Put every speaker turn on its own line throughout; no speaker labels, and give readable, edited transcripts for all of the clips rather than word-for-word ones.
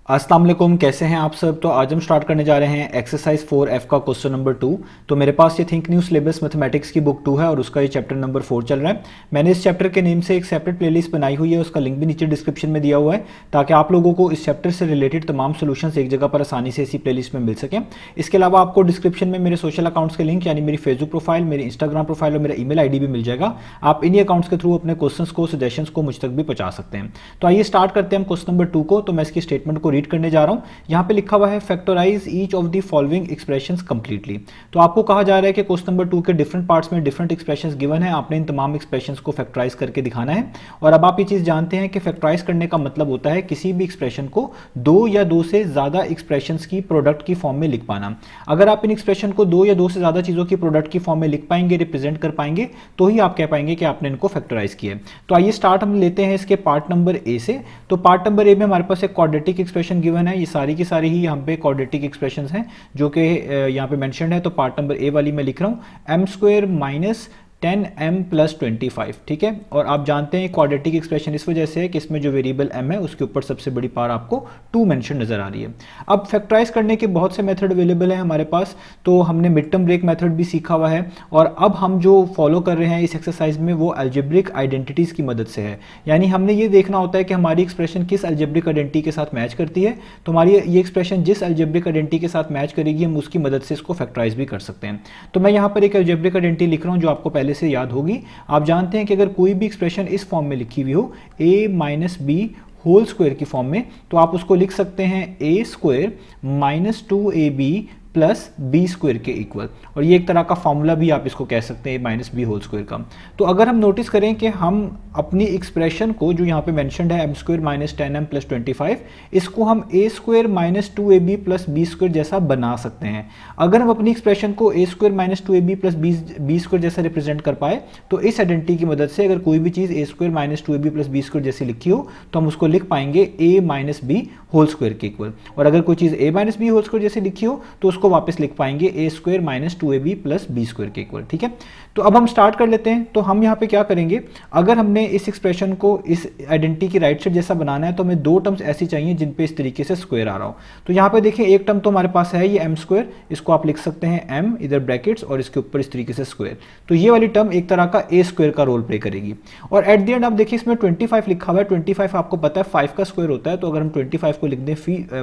अस्सलाम वालेकुम, कैसे हैं आप सब। तो आज हम स्टार्ट करने जा रहे हैं एक्सरसाइज 4F का क्वेश्चन नंबर 2। तो मेरे पास ये थिंक न्यू सिलेबस मैथमेटिक्स की बुक 2 है और उसका ये चैप्टर नंबर 4 चल रहा है। मैंने इस चैप्टर के नेम से एक सेपरेट प्लेलिस्ट बनाई हुई है, उसका लिंक भी नीचे डिस्क्रिप्शन में दिया हुआ है, ताकि आप लोगों को इस चैप्टर से रिलेटेड तमाम सोल्यूशंस एक जगह पर आसानी से इसी प्लेलिस्ट में मिल सकें। इसके अलावा आपको डिस्क्रिप्शन में मेरे सोशल अकाउंट्स के लिंक यानी मेरी फेसबुक प्रोफाइल, मेरी इंस्टाग्राम प्रोफाइल और मेरा ईमेल आईडी भी मिल जाएगा। आप इन्हीं अकाउंट्स के थ्रू अपने क्वेश्चंस को, सजेशंस को मुझ तक भी पहुंचा सकते हैं। तो आइए स्टार्ट करते हैं हम क्वेश्चन नंबर 2 को। तो मैं इसकी स्टेटमेंट को रीड करने जा रहा हूँ। यहाँ पे लिखा हुआ है factorise each of the following expressions completely. तो आपको कहा जा रहा है कि क्वेश्चन नंबर 2 के डिफरेंट पार्ट्स में डिफरेंट एक्सप्रेशंस गिवन है, आपने इन तमाम एक्सप्रेशंस को फैक्टराइज करके दिखाना है। और अब आप ये चीज जानते हैं कि फैक्टराइज करने का मतलब होता है किसी भी एक्सप्रेशन को दो या दो से ज्यादा एक्सप्रेशंस की प्रोडक्ट की फॉर्म में लिख पाना। अगर आप इन एक्सप्रेशन को दो या दो से ज्यादा चीजों की प्रोडक्ट की फॉर्म में लिख पाएंगे, रिप्रेजेंट कर पाएंगे, तो ही आप कह पाएंगे कि आपने इनको फैक्टराइज किया। तो आइए स्टार्ट हम लेते हैं इसके पार्ट नंबर ए से। तो पार्ट नंबर ए में हमारे पास एक क्वाड्रेटिक एक्सप्रेशन गिवन है। ये सारी की सारी ही यहाँ पे क्वाड्रेटिक एक्सप्रेशंस हैं जो कि यहाँ पे मेंशन्ड है। तो पार्ट नंबर ए वाली मैं लिख रहा हूँ m² माइनस 10m प्लस 25। ठीक है, और आप जानते हैं क्वाड्रेटिक एक्सप्रेशन इस वजह से है कि इसमें जो वेरिएबल m है उसके ऊपर सबसे बड़ी पावर आपको 2 मेंशन नजर आ रही है। अब फैक्टराइज करने के बहुत से मेथड अवेलेबल है हमारे पास। तो हमने मिड टर्म ब्रेक मेथड भी सीखा हुआ है, और अब हम जो फॉलो कर रहे हैं इस एक्सरसाइज में वो अलजेब्रिक आइडेंटिटीज की मदद से है। यानी हमने ये देखना होता है कि हमारी एक्सप्रेशन किस अलजेब्रिक आइडेंटिटी के साथ मैच करती है। तो हमारी ये एक्सप्रेशन जिस अलजेब्रिक आइडेंटिटी के साथ मैच करेगी हम उसकी मदद से इसको फैक्टराइज भी कर सकते हैं। तो मैं यहाँ पर एक अलजेब्रिक आइडेंटिटी लिख रहा हूँ जो आपको पहले से याद होगी। आप जानते हैं कि अगर कोई भी एक्सप्रेशन इस फॉर्म में लिखी हुई हो a minus B whole square की फॉर्म में, तो आप उसको लिख सकते हैं a² minus 2ab plus B square के इक्वल। और ये एक तरह का फॉर्मूला भी आप इसको कह सकते हैं माइनस बी होल स्क्वायर का। तो अगर हम नोटिस करें कि हम अपनी एक्सप्रेशन को जो यहाँ पे मेंशन्ड है m² माइनस 10m प्लस 25, इसको हम a² minus 2ab plus B square जैसा बना सकते हैं। अगर हम अपनी एक्सप्रेशन को a² minus 2ab plus B square जैसा रिप्रेजेंट कर पाए, तो इस आइडेंटिटी की मदद से अगर कोई भी चीज़ a² minus 2ab plus B square जैसी लिखी हो तो हम उसको लिख पाएंगे a minus B whole square के इक्वल। और अगर कोई चीज़ a minus B whole square जैसी लिखी हो तो उसको वापस लिख पाएंगे a² minus 2ab plus B square के इक्वल। ठीक है, तो अब हम स्टार्ट कर लेते हैं। तो हम यहाँ पे क्या करेंगे, अगर हमने इस एक्सप्रेशन को इस आइडेंटिटी की राइट साइड जैसा बनाना है तो हमें दो टर्म्स ऐसी चाहिए जिन पे इस तरीके से स्क्वायर आ रहा हो। तो यहाँ पे देखिए एक टर्म तो हमारे पास है ये m², इसको आप लिख सकते हैं m इधर ब्रैकेट्स और इसके ऊपर इस तरीके से स्क्वायर। तो ये वाली टर्म एक तरह का a² का रोल प्ले करेगी। और एट द एंड आप देखिए इसमें 25 लिखा हुआ है। 25 आपको पता है 5 का स्क्वायर होता है, तो अगर हम 25 को लिख दें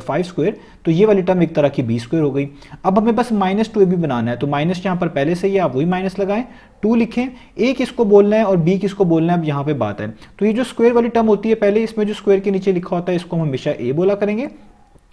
5² तो ये वाली टर्म एक तरह की b² हो गई। अब हमें बस माइनस 2ab बनाना है, तो माइनस यहाँ पर पहले से ही आप वही माइनस लगाएं, 2 लिखें, a किसको बोलना है और b किसको बोलना है, अब यहाँ पे बात है। तो ये जो स्क्वायर वाली टर्म होती है, पहले इसमें जो स्क्वायर के नीचे लिखा होता है इसको हम हमेशा a बोला करेंगे।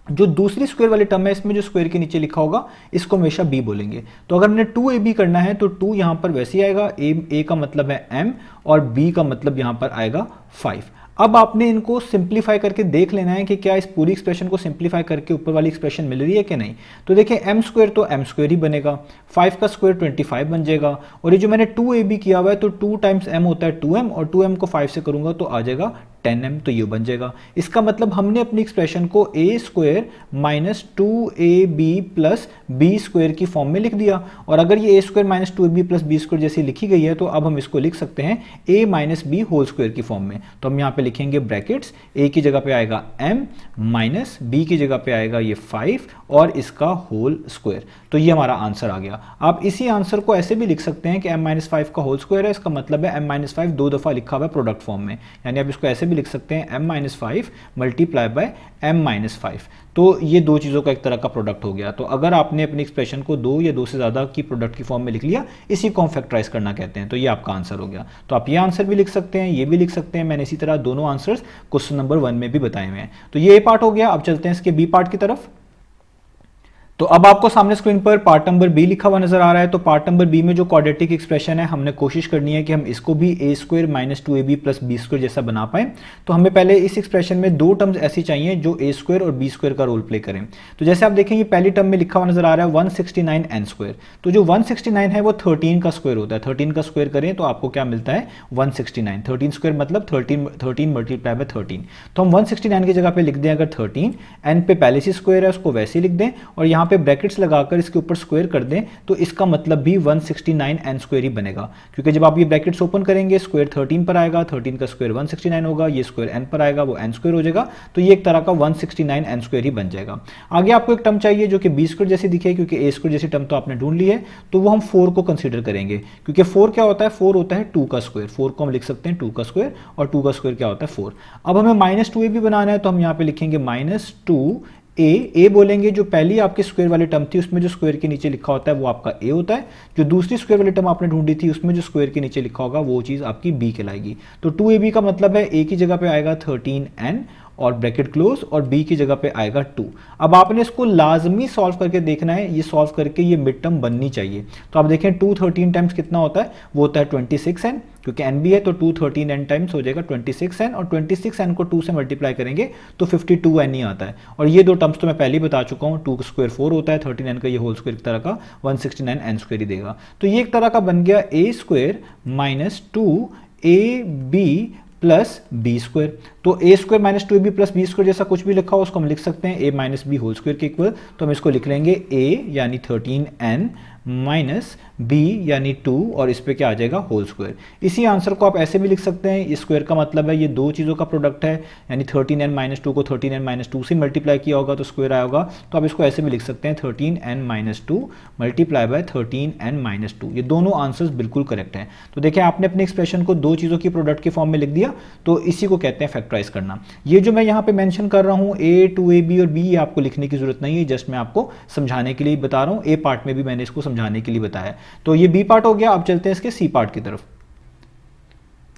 जो दूसरी स्क्वायर वाली टर्म है इसमें जो स्क्वायर के नीचे लिखा होगा इसको हमेशा b बोलेंगे। तो अगर हमने 2ab करना है तो 2 यहाँ पर वैसे ही आएगा, a का मतलब है m और b का मतलब यहाँ पर आएगा 5। अब आपने इनको सिंप्लीफाई करके देख लेना है कि क्या इस पूरी एक्सप्रेशन को सिंप्लीफाई करके ऊपर वाली एक्सप्रेशन मिल रही है कि नहीं। तो देखिए m² तो m² ही बनेगा, 5 का स्क्वायर 25 बन जाएगा, और ये जो मैंने 2ab किया हुआ है तो 2 टाइम्स m होता है 2m, और 2m को 5 से करूंगा तो आ जाएगा 10m, तो ये बन जाएगा। इसका मतलब हमने अपनी एक्सप्रेशन को a² minus 2ab plus B square की फॉर्म में लिख दिया। और अगर ये a² minus 2ab plus B square जैसी लिखी गई है तो अब हम इसको लिख सकते हैं a minus B whole square की फॉर्म में। तो हम यहाँ पे लिखेंगे ब्रैकेट्स, a की जगह पे आएगा m माइनस b की जगह पे आएगा ये 5 और इसका होल स्क्वायर। तो ये हमारा आंसर आ गया। आप इसी आंसर को ऐसे भी लिख सकते हैं कि m माइनस 5 का होल स्क्वायर है, इसका मतलब है m माइनस 5 दो दफा लिखा हुआ है प्रोडक्ट फॉर्म में। यानी आप इसको ऐसे भी लिख सकते हैं m minus 5 multiply by m minus 5। तो ये दो चीज़ों का एक तरह का प्रोडक्ट हो गया। तो अगर आपने अपनी एक्सप्रेशन को दो या दो से ज़्यादा की प्रोडक्ट की फॉर्म में लिख लिया, इसी को हम फैक्टराइज करना कहते हैं। तो ये आपका आंसर हो गया। तो आप ये आंसर भी लिख सकते हैं, ये भी लिख सकते हैं। मैंने इसी तरह दोनों आंसर्स क्वेश्चन नंबर 1 में भी बताए हुए हैं। तो ये पार्ट हो गया। अब चलते हैं इसके बी पार्ट की तरफ। तो अब आपको सामने स्क्रीन पर पार्ट नंबर बी लिखा हुआ नजर आ रहा है। तो पार्ट नंबर बी में जो क्वाड्रेटिक एक्सप्रेशन है हमने कोशिश करनी है कि हम इसको भी a² minus 2ab plus B square जैसा बना पाए। तो हमें पहले इस एक्सप्रेशन में दो टर्म्स ऐसी चाहिए जो a² और b² का रोल प्ले करें। तो जैसे आप देखें ये पहली टर्म में लिखा हुआ नजर आ रहा है 169n²। तो जो 169 है वो 13 का स्क्वायर होता है। 13 का स्क्वायर करें तो आपको क्या मिलता है 169। 13 स्क्वायर मतलब 13 मल्टीप्लाई बाय 13। तो हम 169 की जगह पे लिख दें अगर 13, n पे पहले से स्क्वायर है उसको वैसे ही लिख दें, और यहाँ पे ब्रैकेट्स लगाकर इसके ऊपर स्क्वायर कर दें तो इसका मतलब भी 169n स्क्वायर ही बनेगा, क्योंकि जब आप ये ब्रैकेट्स ओपन करेंगे स्क्वायर 13 पर आएगा, 13 का स्क्वायर 169 होगा, ये स्क्वायर n पर आएगा वो n स्क्वायर हो जाएगा, तो ये एक तरह का 169n स्क्वायर ही बन जाएगा। आगे आपको एक टर्म चाहिए जो कि b स्क्वायर जैसी दिखे, क्योंकि a स्क्वायर जैसी टर्म तो आपने ढूंढ ली है, तो वो हम 4 को कंसीडर करेंगे, क्योंकि 4 क्या होता है, 4 होता है 2 का स्क्वायर, 4 को हम लिख सकते हैं 2 का स्क्वायर, और 2 का स्क्वायर क्या होता है 4। अब हमें -2a भी बनाना है, तो हम यहाँ पे लिखेंगे -2a बोलेंगे, जो पहली आपकी स्क्वायर वाली टर्म थी उसमें जो स्क्वायर के नीचे लिखा होता है वो आपका a होता है, जो दूसरी स्क्वायर वाली टर्म आपने ढूंढी थी उसमें जो स्क्वायर के नीचे लिखा होगा वो चीज आपकी b कहलाएगी। तो 2ab का मतलब है a की जगह पे आएगा 13n और ब्रैकेट क्लोज, और b की जगह पे आएगा 2। अब आपने इसको लाजमी सॉल्व करके देखना है, ये सॉल्व करके ये मिड टर्म बननी चाहिए। तो आप देखें 2 13 टाइम्स कितना होता है, वो होता है 26n, क्योंकि n भी है तो 2 13n टाइम्स हो जाएगा 26n, और 26n को 2 से मल्टीप्लाई करेंगे तो 52n ही आता है। और ये दो टर्म्स तो मैं पहले ही बता चुका हूँ, 2 स्क्वायर 4 होता है, 13n का ये होल स्क्वायर एक तरह का 169n स्क्वायर ही देगा। तो ये एक तरह का बन गया a square minus 2ab plus B square. तो a square minus 2ab plus B square जैसा कुछ भी लिखा हो उसको हम लिख सकते हैं a minus B whole square के इक्वल, तो हम इसको लिख लेंगे a यानी 13n माइनस b यानी 2, और इस पे क्या आ जाएगा होल स्क्वायर। इसी आंसर को आप ऐसे भी लिख सकते हैं, इस स्क्वायर का मतलब है ये दो चीज़ों का प्रोडक्ट है, यानी 13n माइनस 2 को 13n माइनस 2 से मल्टीप्लाई किया होगा तो स्क्वायर आया होगा, तो आप इसको ऐसे भी लिख सकते हैं 13n minus 2 multiply by 13n minus 2। ये दोनों आंसर्स बिल्कुल करेक्ट हैं। तो देखिए आपने अपने एक्सप्रेशन को दो चीज़ों की प्रोडक्ट के फॉर्म में लिख दिया, तो इसी को कहते हैं फैक्टराइज करना। ये जो मैं यहाँ पे मेंशन कर रहा हूँ a 2ab और b, आपको लिखने की जरूरत नहीं है, जस्ट मैं आपको समझाने के लिए बता रहा हूँ। a पार्ट में भी मैंने इसको समझाने के लिए बताया। तो ये बी पार्ट हो गया, अब चलते हैं इसके सी पार्ट की तरफ।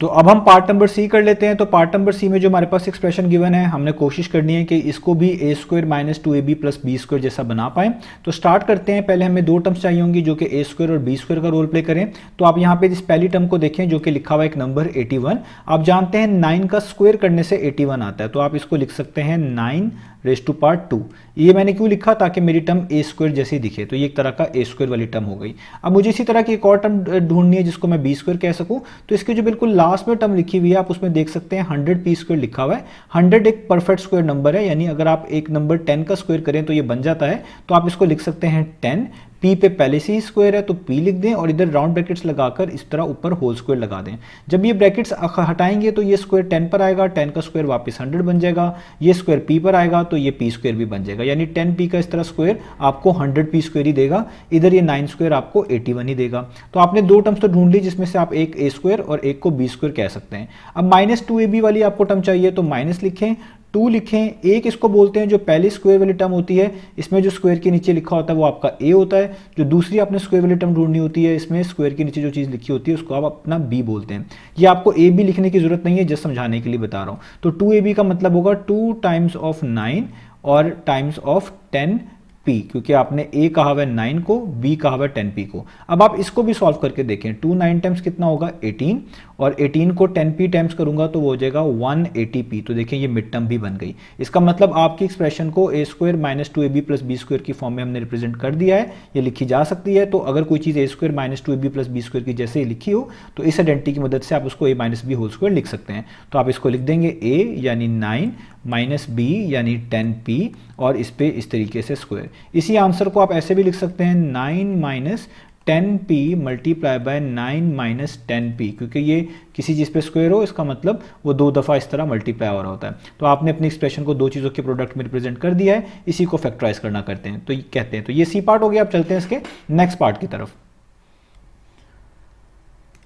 तो अब हम पार्ट नंबर सी कर लेते हैं। तो पार्ट नंबर सी में जो हमारे पास एक्सप्रेशन गिवन है, हमने कोशिश करनी है कि इसको भी a square minus 2ab plus B square जैसा बना पाएं। तो स्टार्ट करते हैं। पहले हमें दो टर्म्स चाहिए होंगी जो कि a स्क्वायर और b स्क्वायर का रोल प्ले करें। तो आप यहाँ पे इस पहली टर्म को देखें जो कि लिखा हुआ एक नंबर 81। आप जानते हैं 9 का स्क्वायर करने से 81 आता है, तो आप इसको लिख सकते हैं 9 रेज टू पार्ट 2। ये मैंने क्यों लिखा, ताकि मेरी टर्म a स्क्वायर जैसी दिखे, तो ये एक तरह का a स्क्वायर वाली टर्म हो गई। अब मुझे इसी तरह की एक और टर्म ढूंढनी है जिसको मैं b स्क्वायर कह सकूं। तो इसके जो बिल्कुल लास्ट में टर्म लिखी हुई है आप उसमें देख सकते हैं 100p स्क्वायर लिखा हुआ है। 100 एक परफेक्ट स्क्वायर नंबर है, यानी अगर आप एक नंबर 10 का स्क्वायर करें तो ये बन जाता है। तो आप इसको लिख सकते हैं 10, p पे पहले से ही स्क्वायर है तो p लिख दें, और इधर राउंड ब्रैकेट्स लगाकर इस तरह ऊपर होल स्क्वायर लगा दें। जब ये ब्रैकेट्स हटाएंगे तो ये स्क्वायर 10 पर आएगा, 10 का स्क्वायर वापस 100 बन जाएगा, ये स्क्वायर p पर आएगा तो ये p स्क्वायर भी बन जाएगा, यानी 10p का इस तरह स्क्वायर आपको 100p स्क्वायर ही देगा। इधर ये 9 स्क्वायर आपको 81 ही देगा। तो आपने दो टर्म्स तो ढूंढ ली जिसमें से आप एक a स्क्वायर और एक को b स्क्वायर कह सकते हैं। अब माइनस 2ab वाली आपको टर्म चाहिए तो माइनस लिखें, 2 लिखें। एक इसको बोलते हैं जो पहली स्क्वायर वाली टर्म होती है, इसमें जो स्क्वायर के नीचे लिखा होता है वो आपका a होता है। जो दूसरी आपने स्क्वायर वाली टर्म ढूंढनी होती है, इसमें स्क्वायर के नीचे जो चीज़ लिखी होती है उसको आप अपना b बोलते हैं। ये आपको a b लिखने की जरूरत नहीं है, जस्ट समझाने के लिए बता रहा हूँ। तो 2ab का मतलब होगा 2 टाइम्स ऑफ 9 और टाइम्स ऑफ 10p, क्योंकि आपने a कहा हुआ है 9 को, b कहा हुआ है 10p को। अब आप इसको भी सॉल्व करके देखें। 2 9 टाइम्स कितना होगा 18, और 18 को 10p टाइम्स करूंगा तो वो हो जाएगा 180p। तो देखिए ये मिड टर्म भी बन गई। इसका मतलब आपकी एक्सप्रेशन को a square minus 2ab plus B square की फॉर्म में हमने रिप्रेजेंट कर दिया है। ये लिखी जा सकती है। तो अगर कोई चीज़ a square minus 2ab plus B square की जैसे लिखी हो तो इस आइडेंटिटी की मदद से आप उसको a minus B whole square लिख सकते हैं। तो आप इसको लिख देंगे a यानी 9 माइनस b यानी 10p, और इस पे इस तरीके से स्क्वायर। इसी आंसर को आप ऐसे भी लिख सकते हैं 9 minus 10p multiply by 9 minus 10p, क्योंकि ये किसी चीज़ पे स्क्वायर हो इसका मतलब वो दो दफ़ा इस तरह मल्टीप्लाई हो रहा होता है। तो आपने अपनी एक्सप्रेशन को दो चीज़ों के प्रोडक्ट में रिप्रेजेंट कर दिया है, इसी को फैक्टराइज करना करते हैं तो ये कहते हैं। तो ये सी पार्ट हो गया। अब चलते हैं इसके नेक्स्ट पार्ट की तरफ।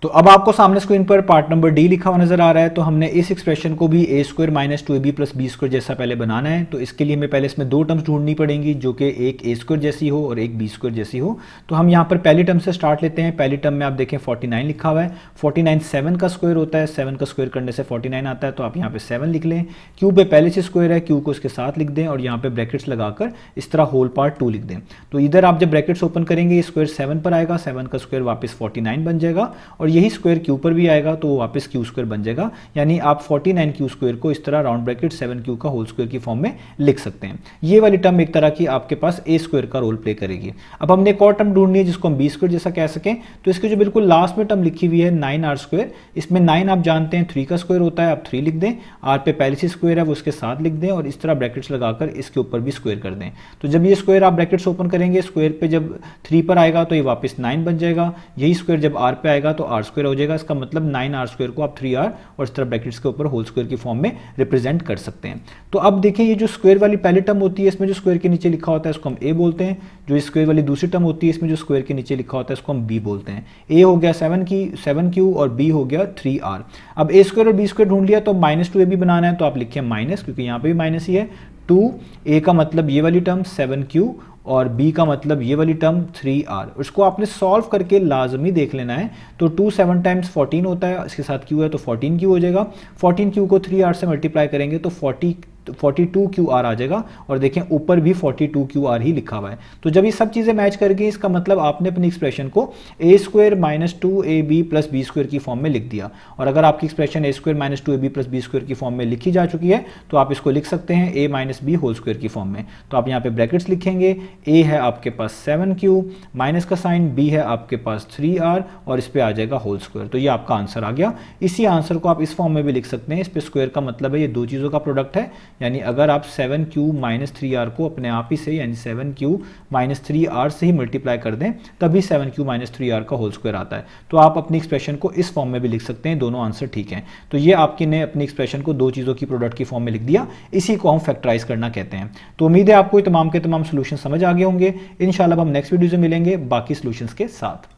तो अब आपको सामने स्क्रीन पर पार्ट नंबर डी लिखा हुआ नजर आ रहा है। तो हमने इस एक्सप्रेशन को भी a square minus 2ab plus B square जैसा पहले बनाना है। तो इसके लिए हमें पहले इसमें दो टर्म्स ढूंढनी पड़ेंगी जो कि एक a स्क्वायर जैसी हो और एक b स्क्वायर जैसी हो। तो हम यहाँ पर पहली टर्म से स्टार्ट लेते हैं। पहली टर्म में आप देखें 49 लिखा हुआ है। 49 7 का स्क्वायर होता है, 7 का स्क्वायर करने से 49 आता है, तो आप यहाँ पे 7 लिख लें। क्यू पे पहले से स्क्वायर है, क्यू को इसके साथ लिख दें और यहाँ पे ब्रैकेट्स लगाकर इस तरह होल पार्ट 2 लिख दें। तो इधर आप जब ब्रैकेट्स ओपन करेंगे ये स्क्वायर 7 पर आएगा, 7 का स्क्वायर वापस 49 बन जाएगा, और यही स्क्वायर क्यू पर भी आएगा तो वो वापस क्यू स्क्वायर बन जाएगा, यानी आप 49 क्यू स्क्वायर को इस तरह राउंड ब्रैकेट 7q का होल स्क्वायर की फॉर्म में लिख सकते हैं। ये वाली टर्म एक तरह की आपके पास ए स्क्वायर का रोल प्ले करेगी। अब हमने एक और टर्म ढूंढनी है जिसको हम बी स्क्वायर जैसा कह सकें, तो इसके जो बिल्कुल लास्ट में टर्म लिखी हुई है 9r स्क्वायर, इसमें 9 आप जानते हैं 3 का स्क्वायर होता है, आप 3 लिख दें, r पे पहले से स्क्वायर है वो उसके साथ लिख दें और इस तरह ब्रैकेट्स लगाकर इसके ऊपर भी स्क्वायर कर दें। तो जब ये स्क्वायर आप ब्रैकेट्स ओपन करेंगे, स्क्वायर पे जब 3 पर आएगा तो ये वापस 9 बन जाएगा, यही स्क्वायर जब r पे आएगा तो r स्क्वायर हो जाएगा। इसका मतलब 9r स्क्वायर को आप 3r और इस तरह ब्रैकेट्स के ऊपर होल स्क्वायर की फॉर्म में रिप्रेजेंट कर सकते हैं। तो अब देखें ये जो स्क्वायर वाली पहली टर्म होती है इसमें जो स्क्वायर के नीचे लिखा होता है इसको हम a बोलते हैं, जो स्क्वायर वाली दूसरी टर्म होती है इसमें जो स्क्वायर के नीचे लिखा होता है इसको हम b बोलते हैं। a हो गया 7q और b हो गया 3r। अब a स्क्वायर और b स्क्वायर ढूंढ लिया तो -2ab बनाना है, तो आप लिखिए माइनस, क्योंकि यहाँ पे भी माइनस ही है, 2a का मतलब ये वाली टर्म 7q और b का मतलब ये वाली टर्म 3r। उसको आपने सॉल्व करके लाजमी देख लेना है। तो 2 7 टाइम्स 14 होता है, इसके साथ q है तो 14q हो जाएगा। 14q को 3r से मल्टीप्लाई करेंगे तो 42qr आ जाएगा, और देखें ऊपर भी 42qr ही लिखा हुआ है। तो जब ये सब चीज़ें मैच कर गई इसका मतलब आपने अपनी एक्सप्रेशन को a square minus 2ab plus B square की फॉर्म में लिख दिया। और अगर आपकी expression a square minus 2ab plus B square की फॉर्म में लिखी जा चुकी है तो आप इसको लिख सकते हैं a minus B whole square की फॉर्म में। तो आप यहाँ पे ब्रैकेट्स लिखेंगे, a है आपके पास 7q, माइनस का साइन, b है आपके पास 3r और इस पर आ जाएगा होल स्क्वायर। तो ये आपका आंसर आ गया। इसी आंसर को आप इस फॉर्म में भी लिख सकते हैं, इस पर स्क्वायर का मतलब है ये दो चीज़ों का प्रोडक्ट है, यानी अगर आप 7q माइनस 3r को अपने आप ही से यानी 7q माइनस 3r से ही मल्टीप्लाई कर दें तभी 7q माइनस 3r का होल स्क्वायर आता है। तो आप अपनी एक्सप्रेशन को इस फॉर्म में भी लिख सकते हैं, दोनों आंसर ठीक हैं। तो ये आपकी ने अपनी एक्सप्रेशन को दो चीज़ों की प्रोडक्ट की फॉर्म में लिख दिया, इसी को हम फैक्टराइज करना कहते हैं। तो उम्मीद है आपको तमाम के तमाम सोल्यूशन समझ आ गए होंगे। इंशाल्लाह हम नेक्स्ट वीडियो में मिलेंगे बाकी सोल्यूशंस के साथ।